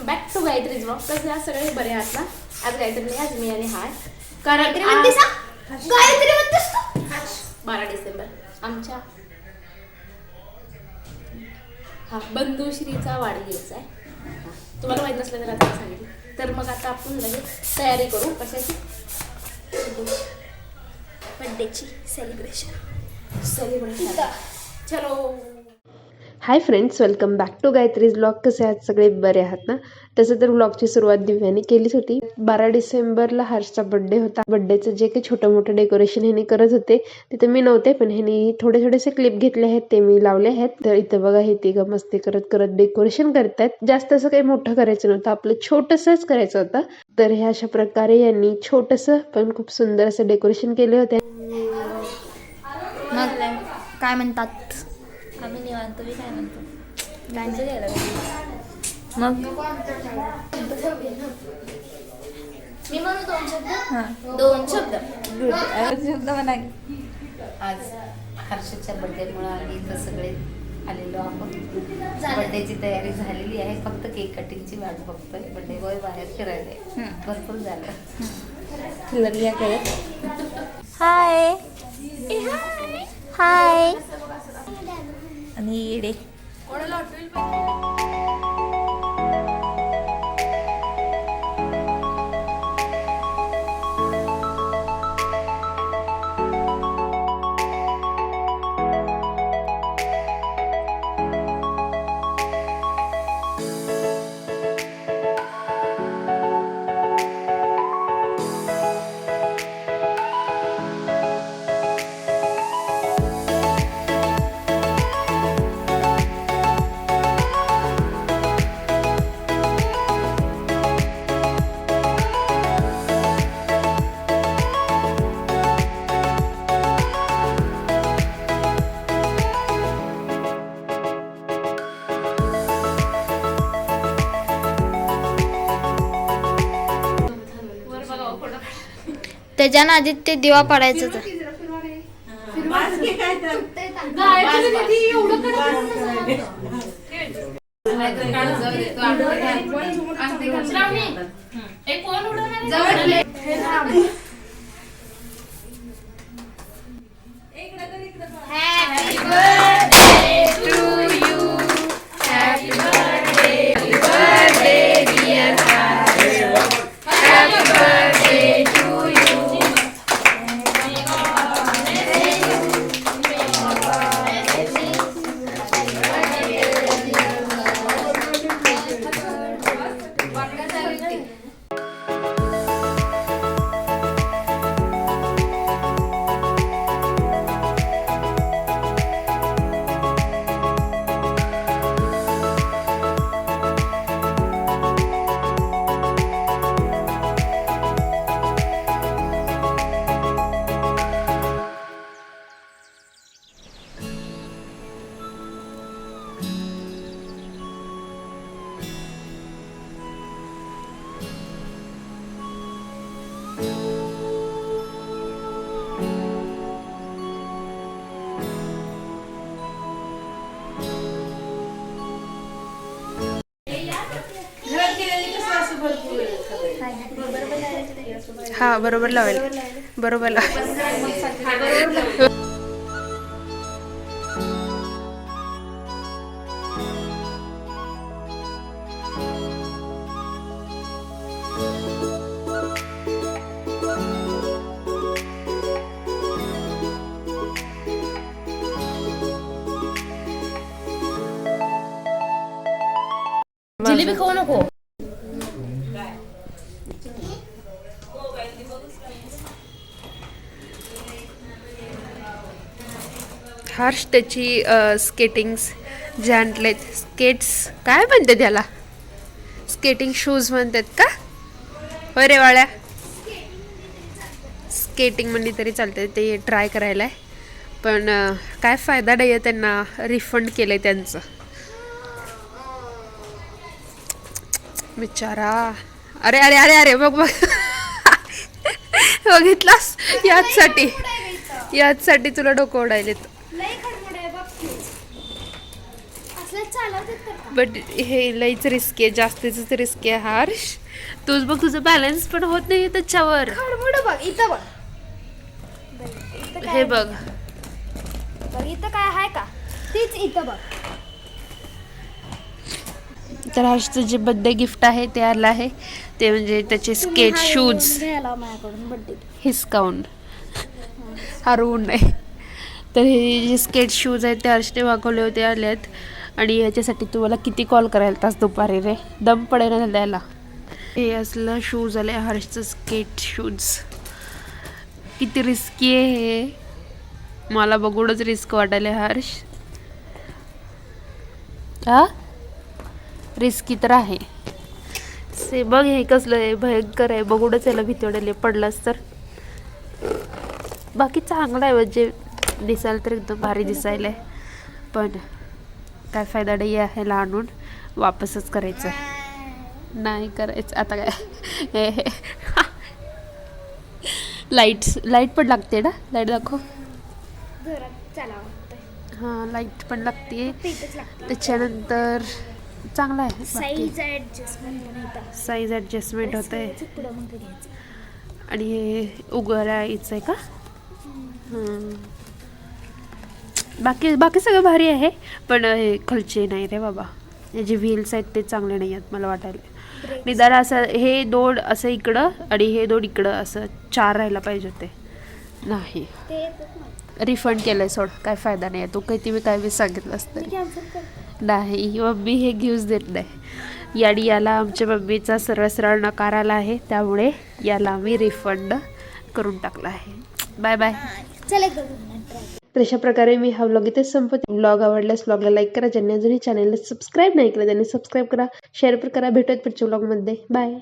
Back to Gayatri's blog. तर या सगळे बरे आहात ना. आज गायत्री नाही, आज मी आणि हाय. कारण गायत्री म्हणतेस तू? 12 डिसेंबर आमच्या बंधुश्रीचा वाढदिवस आहे. तुम्हाला माहित नसलं तर आता सांगितलं. तर मग आता आपण लगेच तयारी करू. कशाची? बर्थडेची सेलिब्रेशन. चलो. Hi friends, welcome back to Gayatri's blog. कसे आहात सगळे? बरे आहात ना? तसं तर ब्लॉगची सुरुवात दिव्याने केलीच होती. 12 डिसेंबरला हर्षचा बड्डे होता. बड्डेचं जे काही छोटं मोठं डेकोरेशन ह्याने करत होते तिथे मी नव्हते, पण ह्याने थोडेसे क्लिप घेतले आहेत, ते मी लावले आहेत. तर इथं बघा हे तिघं मस्ती करत डेकोरेशन करतायत. जास्त असं काही मोठं करायचं नव्हतं, आपलं छोटंसंच करायचं होतं. तर ह्या अशा प्रकारे यांनी छोटंसं पण खूप सुंदर असं डेकोरेशन केले होते. मग काय म्हणतात? आम्ही निवांत. तुम्ही काय म्हणतो? गांजे घ्यायला मग मी म्हणू 2 शब्द. हां, 2 शब्द. शब्द म्हणा की. आज हर्षच्या बर्थडेमुळे आम्ही इथं सगळे आलेलो आहोत. बर्थडेची तयारी झालेली आहे, फक्त केक कटिंगची वाट बघतोय. बर्थडे बॉय बाहेर फिरायला भरपूर झालं. लग्या करत. हाय हाय. आणि येडे त्याच्यानं आधी ते दिवा पाडायचं तर हा बरोबर लावेल. बरोबर लावेल. जिलेबी खाऊ नको. हर्ष त्याची स्केटिंग्स जे आणलेत, स्केट्स काय म्हणते त्याला? स्केटिंग शूज म्हणतात का? होय रे वाळ्या, स्केटिंग म्हणली तरी चालते. ते ट्राय करायला आहे, पण काय फायदा नाही आहे. त्यांना रिफंड केलं आहे त्यांचं. बिचारा. अरे अरे अरे अरे बघ बघ. बघितलास? याचसाठी तुला डोकं ओढायलेत. असलं चालवतात तर का? बट हे लईच रिस्की आहे, जास्तीच रिस्की आहे हर्ष. तूच बघ तुझं बॅलन्स पण होत नाही त्याच्यावर. खडबड बघ इथं बघ. इथं काय हे बघ बघ इथं काय आहे का? तीच इथं बघ. तर हर्षचं जे बर्थडे गिफ्ट आहे ते आलं आहे, ते म्हणजे त्याचे स्केट शूज घ्यायला माझ्याकडून बड्डे. हिसकावून, हरवून नाही. तर हे जे स्केट शूज आहेत ते हर्षने मागवले होते, आले आहेत. आणि याच्यासाठी तुम्हाला किती कॉल करायला तास दुपारी रे, दम पडेल ना द्यायला. हे असलं शूज आले हर्षचं स्केट शूज. किती रिस्की आहे हे, मला बघूनच रिस्क वाटायला हर्ष. हा रिस्की तर आहे से. बघ हे कसलं आहे, भयंकर आहे, बघूनच याला भीती वाटायला. पडलास तर. बाकी चांगलं आहे, म्हणजे दिसायला तर एकदम भारी दिसायला आहे, पण काय फायदा नाही आहे ह्याला आणून. वापसच करायचं नाही करायचं आता काय. लाईट पण लागते ना, लाईट दाखव. हां लाईट पण लागते त्याच्यानंतर. चांगला आहे. साईज ॲडजस्टमेंट साईज ॲडजस्टमेंट होत आहे. पुढं मग घ्यायचं. आणि हे उघडायचं आहे का? हां बाकी सगळं भारी आहे, पण हे खालचे नाही रे बाबा. हे जे व्हील्स आहेत ते चांगले नाही आहेत मला वाटायला. निदान असं हे दोन असं इकडं आणि हे दोन इकडं असं 4 राहायला पाहिजे होते. नाही रिफंड केलं सोड, काय फायदा नाही आहे. तू काही काय सांगितलं असतं. नाही मम्मी हे घेऊच देत नाही. आणि याला आमच्या मम्मीचा सरळ नकार आला आहे, त्यामुळे याला आम्ही रिफंड करून टाकला आहे. Bye bye. चल तर अशा प्रकारे मी हा व्लॉग इथे संपते. व्लॉग आवडल्यास व्लॉगला लाईक करा, ज्यांनी अजूनही चॅनलला सबस्क्राईब नाही केलं त्यांनी सबस्क्राईब करा, शेअर पण करा. भेटूयात पुढच्या व्लॉगमध्ये. बाय.